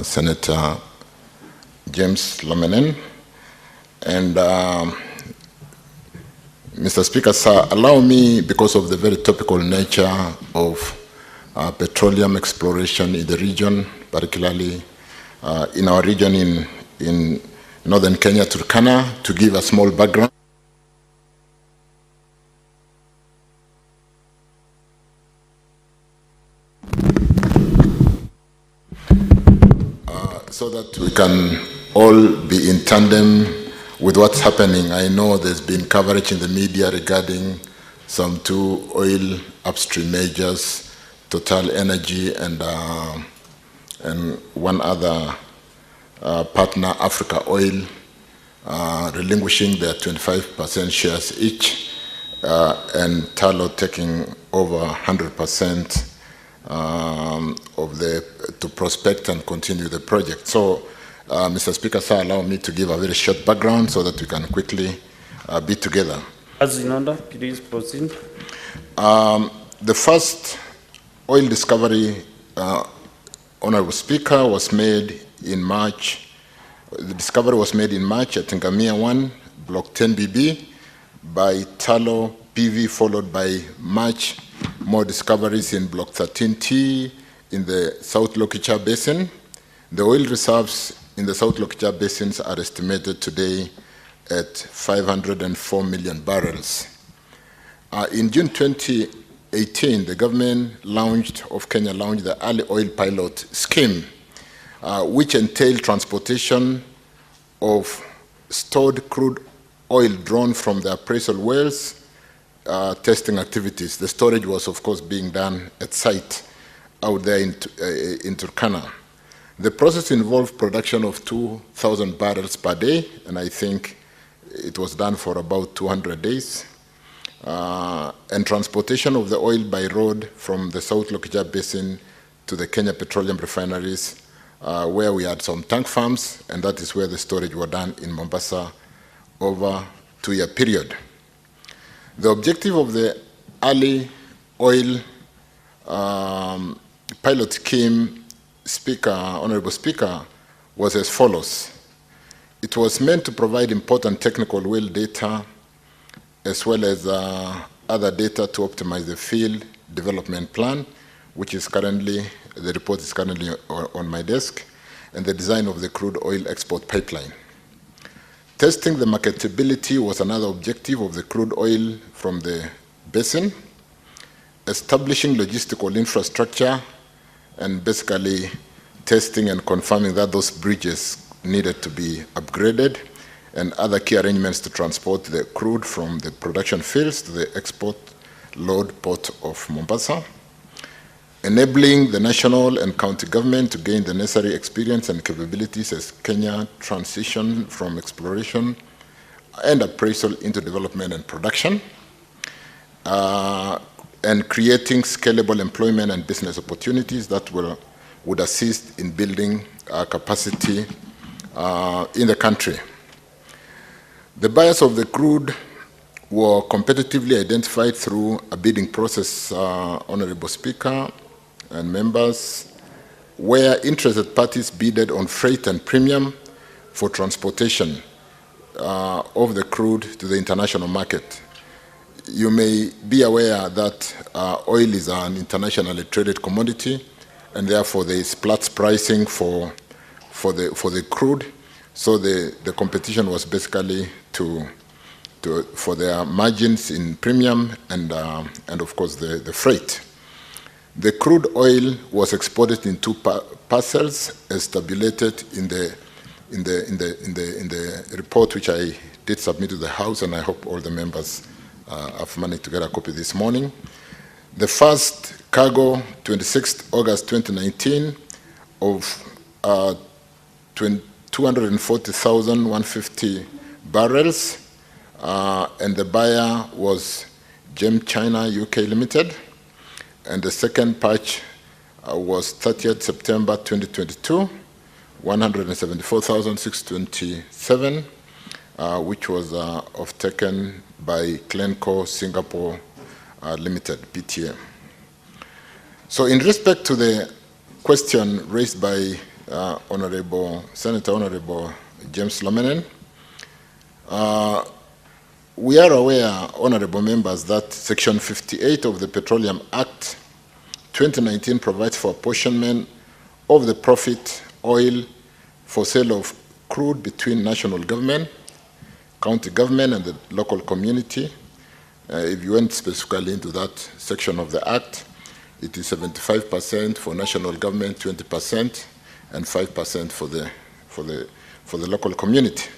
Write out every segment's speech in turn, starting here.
Senator James Lomenen. And Mr. Speaker, sir, allow me, because of the very topical nature of petroleum exploration in the region, particularly in our region in northern Kenya, Turkana, to give a small background. So that we can all be in tandem with what's happening. I know there's been coverage in the media regarding some two oil upstream majors, Total Energy and one other partner, Africa Oil, relinquishing their 25% shares each, and Tullow taking over 100% to prospect and continue the project. So, Mr. Speaker, sir, allow me to give a very short background so that we can quickly be together. As in order, please proceed. The first oil discovery, Honorable Speaker, was made in March. The discovery was made in March at Ngamia 1, Block 10BB, by Tullow PV, followed by March more discoveries in Block 13T in the South Lokicha Basin. The oil reserves in the South Lokicha Basins are estimated today at 504 million barrels. In June 2018, the government of Kenya launched the Early Oil Pilot Scheme, which entailed transportation of stored crude oil drawn from the appraisal wells, testing activities. The storage was, of course, being done at site out there in Turkana. The process involved production of 2,000 barrels per day, and I think it was done for about 200 days, and transportation of the oil by road from the South Lokicha Basin to the Kenya petroleum refineries, where we had some tank farms, and that is where the storage was done in Mombasa over a 2-year period. The objective of the Early Oil Pilot Scheme, Honorable Speaker, was as follows. It was meant to provide important technical well data as well as other data to optimize the field development plan, which is currently, the report is currently on my desk, and the design of the crude oil export pipeline. Testing the marketability was another objective of the crude oil from the basin. Establishing logistical infrastructure and basically testing and confirming that those bridges needed to be upgraded, and other key arrangements to transport the crude from the production fields to the export load port of Mombasa. Enabling the national and county government to gain the necessary experience and capabilities as Kenya transition from exploration and appraisal into development and production, and creating scalable employment and business opportunities that would assist in building capacity in the country. The buyers of the crude were competitively identified through a bidding process, Honorable Speaker and members, where interested parties bidded on freight and premium for transportation of the crude to the international market. You may be aware that oil is an internationally traded commodity, and therefore there is Platts pricing for the crude. So the competition was basically for their margins in premium and of course the freight. The crude oil was exported in two parcels, as tabulated in the report which I did submit to the House, and I hope all the members have managed to get a copy this morning. The first cargo, 26th August 2019, of 240,150 barrels, and the buyer was Gem China UK Limited. And the second batch was 30th September 2022, 174,627, which was taken by Glencore Singapore Limited, PTA. So in respect to the question raised by Senator Honorable James Lomenen. We are aware, honorable members, that Section 58 of the Petroleum Act 2019 provides for apportionment of the profit oil for sale of crude between national government, county government, and the local community. If you went specifically into that section of the Act, it is 75% for national government, 20%, and 5% for the local community.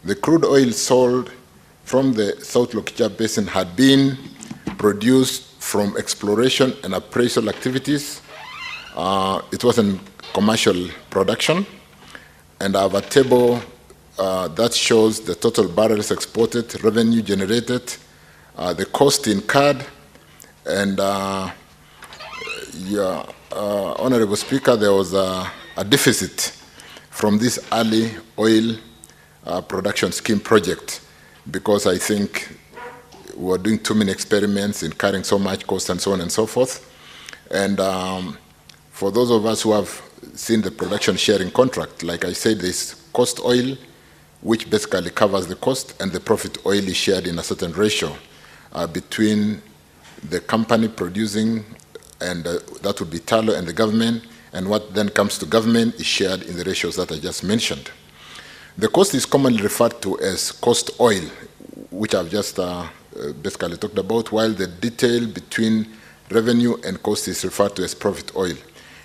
The crude oil sold from the South Lokicha Basin had been produced from exploration and appraisal activities. It wasn't commercial production. And I have a table that shows the total barrels exported, revenue generated, the cost incurred, and Honorable Speaker, there was a deficit from this early oil production scheme project, because I think we were doing too many experiments, incurring so much cost and so on and so forth. And for those of us who have seen the production sharing contract, like I said, there's cost oil, which basically covers the cost, and the profit oil is shared in a certain ratio between the company producing, and that would be Talo, and the government, and what then comes to government is shared in the ratios that I just mentioned. The cost is commonly referred to as cost oil, which I've just basically talked about, while the detail between revenue and cost is referred to as profit oil.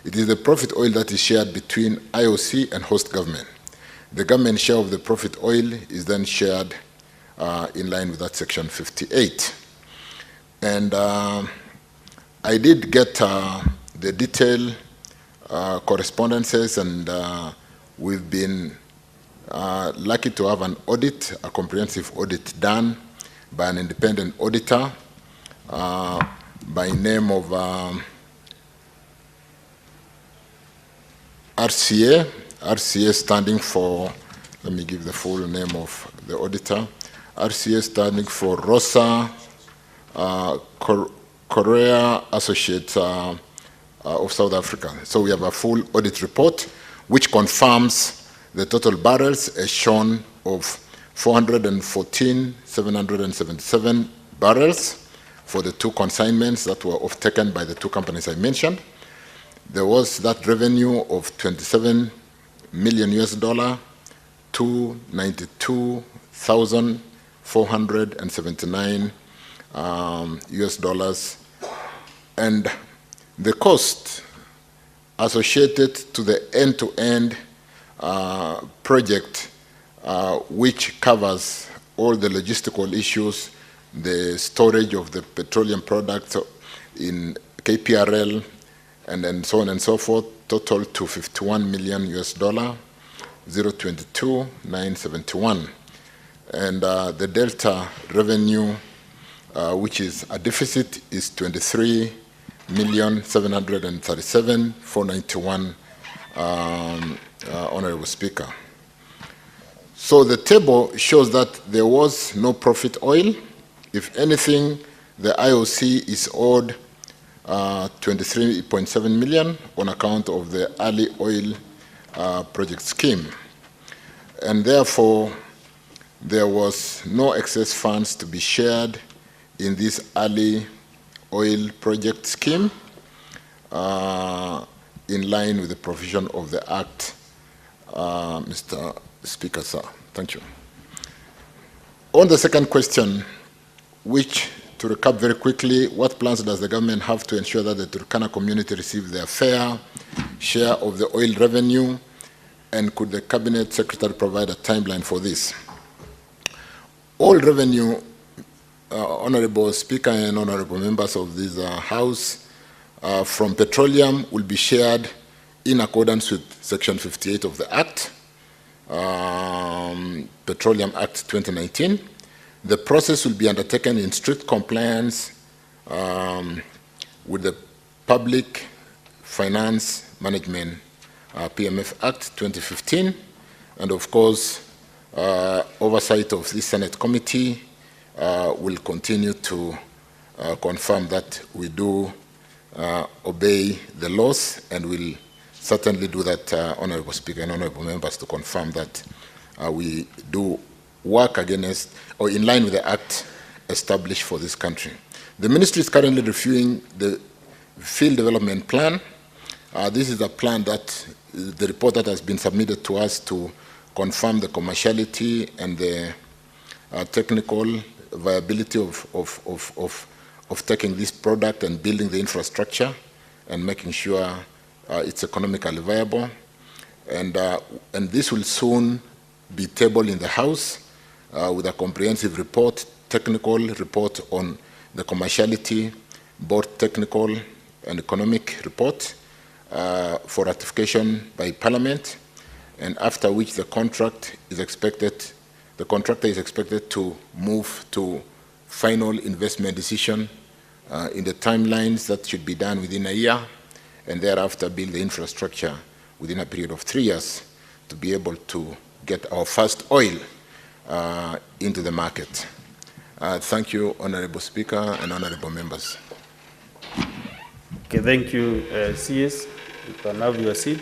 It is the profit oil that is shared between IOC and host government. The government share of the profit oil is then shared in line with that Section 58. And I did get the detailed correspondences, and we've been lucky to have an audit, a comprehensive audit done by an independent auditor by name of RCA standing for, let me give the full name of the auditor, RCA standing for Rosa Korea Associates of South Africa. So we have a full audit report which confirms the total barrels as shown of 414,777 barrels for the two consignments that were off-taken by the two companies I mentioned. There was that revenue of $27 million, $292,479 US dollars, and the cost associated to the end-to-end project, which covers all the logistical issues, the storage of the petroleum products in KPRL, and then so on and so forth, total to $51 million US, 022,971. And the delta revenue, which is a deficit, is 23,737,491, Honorable Speaker. So the table shows that there was no profit oil. If anything, the IOC is owed 23.7 million on account of the early oil project scheme. And therefore, there was no excess funds to be shared in this early oil project scheme in line with the provision of the Act, Mr. Speaker, sir. Thank you. On the second question, which, to recap very quickly, what plans does the government have to ensure that the Turkana community receive their fair share of the oil revenue, and could the Cabinet Secretary provide a timeline for this? All revenue, Honorable Speaker and Honorable members of this House, from petroleum will be shared in accordance with Section 58 of the Act, Petroleum Act 2019. The process will be undertaken in strict compliance with the Public Finance Management PMF Act 2015, and of course, oversight of this Senate committee will continue to confirm that we do obey the laws, and will certainly do that, Honorable Speaker and Honorable Members, to confirm that we do work against or in line with the act established for this country. The ministry is currently reviewing the field development plan. This is a plan that the report that has been submitted to us to confirm the commerciality and the technical viability of taking this product and building the infrastructure and making sure it's economically viable. And this will soon be tabled in the House with a comprehensive report, technical report on the commerciality, both technical and economic report for ratification by Parliament, and after which the contractor is expected to move to final investment decision in the timelines that should be done within a year, and thereafter build the infrastructure within a period of 3 years to be able to get our first oil into the market. Thank you, Honorable Speaker and Honorable Members. Okay, thank you, CS. You can have your seat.